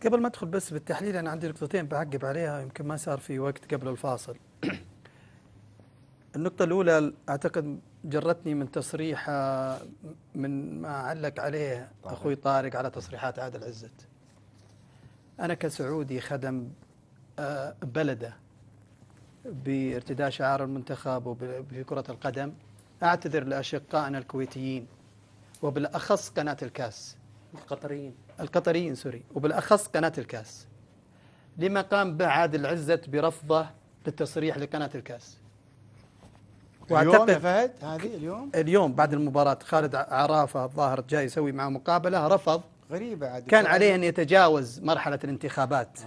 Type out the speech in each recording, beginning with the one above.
قبل ما ادخل بس بالتحليل، انا عندي نقطتين بعقب عليها، يمكن ما صار في وقت قبل الفاصل. النقطة الأولى أعتقد جرتني من تصريح من ما علق عليه أخوي طارق على تصريحات عادل عزت. أنا كسعودي خدم بلده بارتداء شعار المنتخب وفي كرة القدم، أعتذر لأشقائنا الكويتيين وبالأخص قناة الكاس القطريين سوري، وبالأخص قناة الكاس لما قام به عادل عزت برفضه للتصريح لقناة الكاس. اليوم يا فهد، هذه اليوم بعد المباراة خالد عرافة الظاهر جاي يسوي معه مقابلة، رفض. غريبة عاد، كان عليه أن يتجاوز مرحلة الانتخابات.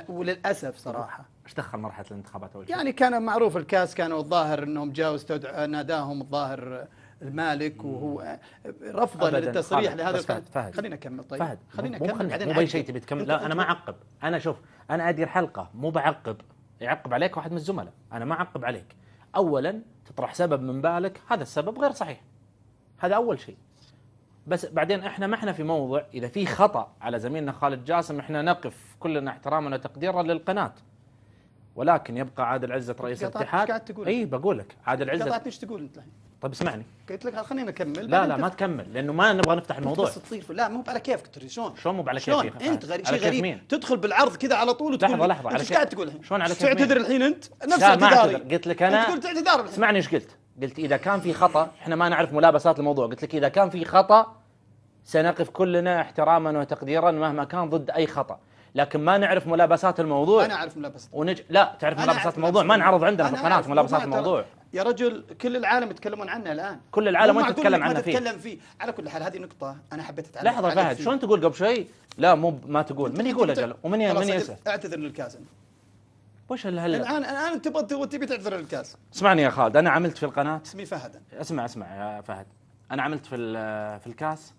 وللأسف صراحة ايش دخل مرحلة الانتخابات أول شيء؟ يعني كان معروف الكاس، كانوا الظاهر أنهم جاوا ناداهم الظاهر المالك، وهو رفضا للتصريح لهذا. خلينا نكمل. طيب فهد، خلينا نكمل. مو بأي شيء تبي تكمل. لا أنا ما أعقب. أنا شوف، أنا أدير حلقة مو بعقب. يعقب عليك واحد من الزملاء، أنا ما أعقب عليك. أولا تطرح سبب من بالك، هذا السبب غير صحيح، هذا أول شيء. بس بعدين احنا ما احنا في موضع اذا في خطأ على زميلنا خالد جاسم احنا نقف كلنا احتراما وتقديرا للقناة، ولكن يبقى عادل عزت رئيس الاتحاد. اي بقول لك عادل عزت. قطعتني ايش تقول انت الحين؟ طيب اسمعني، قلت لك خلينا نكمل. لا ما تكمل لانه ما نبغى نفتح الموضوع. بس تصير لا مو على كيفك ترى. شلون مو على كيفي؟ انت شيء غريب تدخل بالعرض كذا على طول وتقول لحظة انت ايش قاعد تقول الحين؟ شلون على كيف؟ تعتذر الحين انت نفس اعتذاري. قلت لك انا انت قلت اعتذار الحين. اسمعني ايش قلت اذا كان في خطأ، احنا ما نعرف ملابسات الموضوع. قلت لك اذا كان في خطأ سنقف كلنا احتراما وتقديرا مهما كان ضد اي خطأ، لكن ما نعرف ملابسات الموضوع. انا اعرف ملابسات لا تعرف ملابسات الموضوع، ما نعرض عندنا في القناة ملابسات الموضوع يا رجل. كل العالم يتكلمون عنه الان، كل العالم وانت تتكلم عنه فيه. على كل حال هذه نقطة انا حبيت اتعلم. لحظة فهد، شلون تقول قبل شوي لا مو ما تقول؟ من يقول اجل ومن يسأل؟ اعتذر للكاس. وش الان انت تبي تعتذر للكاس. اسمعني يا خالد، انا عملت في القناة. اسمي فهد. اسمع يا فهد، انا عملت في الكاس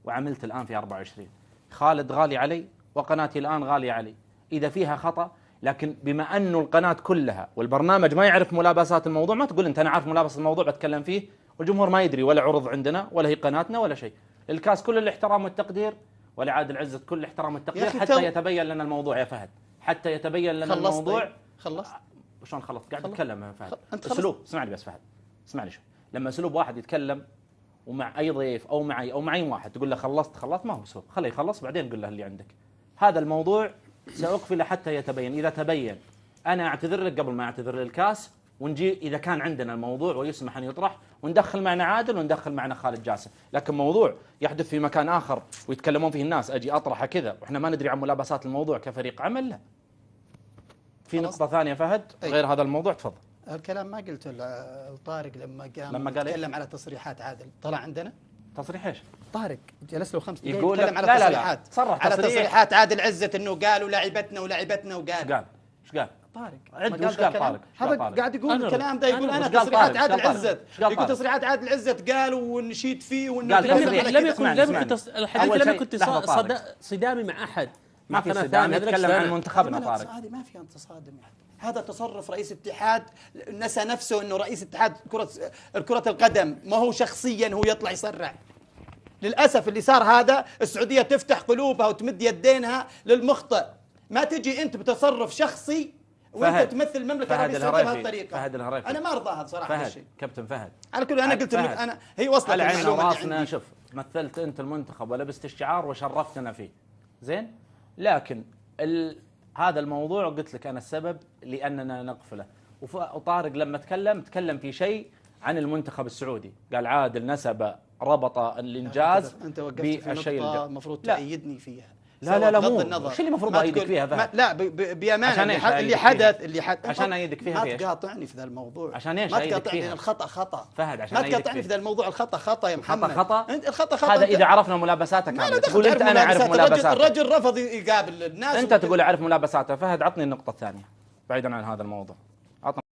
وعملت الآن في 24. خالد غالي علي وقناتي الآن غالية علي إذا فيها خطأ، لكن بما أنه القناة كلها والبرنامج ما يعرف ملابسات الموضوع، ما تقول أنت أنا عارف ملابس الموضوع بتكلم فيه والجمهور ما يدري، ولا عرض عندنا ولا هي قناتنا ولا شيء. الكاس كل الاحترام والتقدير، ولعادل عزت كل الاحترام والتقدير حتى يتبين لنا الموضوع يا فهد، حتى يتبين لنا الموضوع. خلصت؟ شلون خلصت؟ قاعد أتكلم يا فهد. أسلوب، اسمعني بس فهد، اسمعني شوف. لما أسلوب واحد يتكلم ومع أي ضيف أو معي أو معين واحد تقول له خلصت ما هو سوق، خليه يخلص بعدين قل له اللي عندك. هذا الموضوع سأقفله حتى يتبين. إذا تبين أنا أعتذر لك قبل ما أعتذر للكاس، ونجي إذا كان عندنا الموضوع ويسمح أن يطرح وندخل معنا عادل وندخل معنا خالد جاسم. لكن موضوع يحدث في مكان آخر ويتكلمون فيه الناس أجي أطرحه كذا وإحنا ما ندري عن ملابسات الموضوع كفريق عمل، لا. في نقطة ثانية فهد غير هذا الموضوع، تفضل. الكلام ما قلته لطارق لما قال يتكلم على تصريحات عادل، طلع عندنا تصريح ايش؟ طارق جلس له 5 دقائق يقول يتكلم على تصريحات. صرح على تصريحات عادل عزت انه قالوا لعبتنا وقال ايش قال؟ طارق وش قال طارق؟ هذا قاعد يقول الكلام ده، يقول انا تصريحات عادل عزت، يقول تصريحات عادل عزت قالوا ونشيد فيه وانه لم يكن الحديث لم يكن صدامي مع احد. ما في صدام، نتكلم عن منتخبنا طارق. هذه ما فيها تصادم يعني. هذا تصرف رئيس اتحاد، نسى نفسه انه رئيس اتحاد كرة القدم، ما هو شخصيا هو يطلع يصرع. للاسف اللي صار هذا، السعودية تفتح قلوبها وتمد يدينها للمخطئ. ما تجي انت بتصرف شخصي وانت تمثل المملكة العربية السعودية بهالطريقة. فهد الهريفي، انا ما ارضى هذا صراحة. فهد كابتن فهد، على كل انا قلت انا هي وصلت على عيننا المعلومة وراسنا. شوف مثلت انت المنتخب ولبست الشعار وشرفتنا فيه زين، لكن هذا الموضوع قلت لك أنا السبب لأننا نقفله. وطارق لما تكلم في شيء عن المنتخب السعودي، قال عادل نسب ربط الإنجاز أنت وقفت في نقطة المفروض تأيدني فيها. لا مو ايش اللي المفروض أيدك فيها فهد؟ لا بأمانة اللي حدث عشان أيدك فيها. ما تقاطعني في ذا الموضوع، عشان ايش ما أيدك تقاطعني فيها؟ الخطأ خطأ فهد، عشان ما تقاطعني في ذا الموضوع. الخطأ يا محمد. خطأ انت الخطأ هذا إذا عرفنا ملابساتك. تقول أنت أنا أعرف ملابساتك. الرجل رفض يقابل الناس، أنت تقول أعرف ملابساته. فهد عطني النقطة الثانية بعيدا عن هذا الموضوع.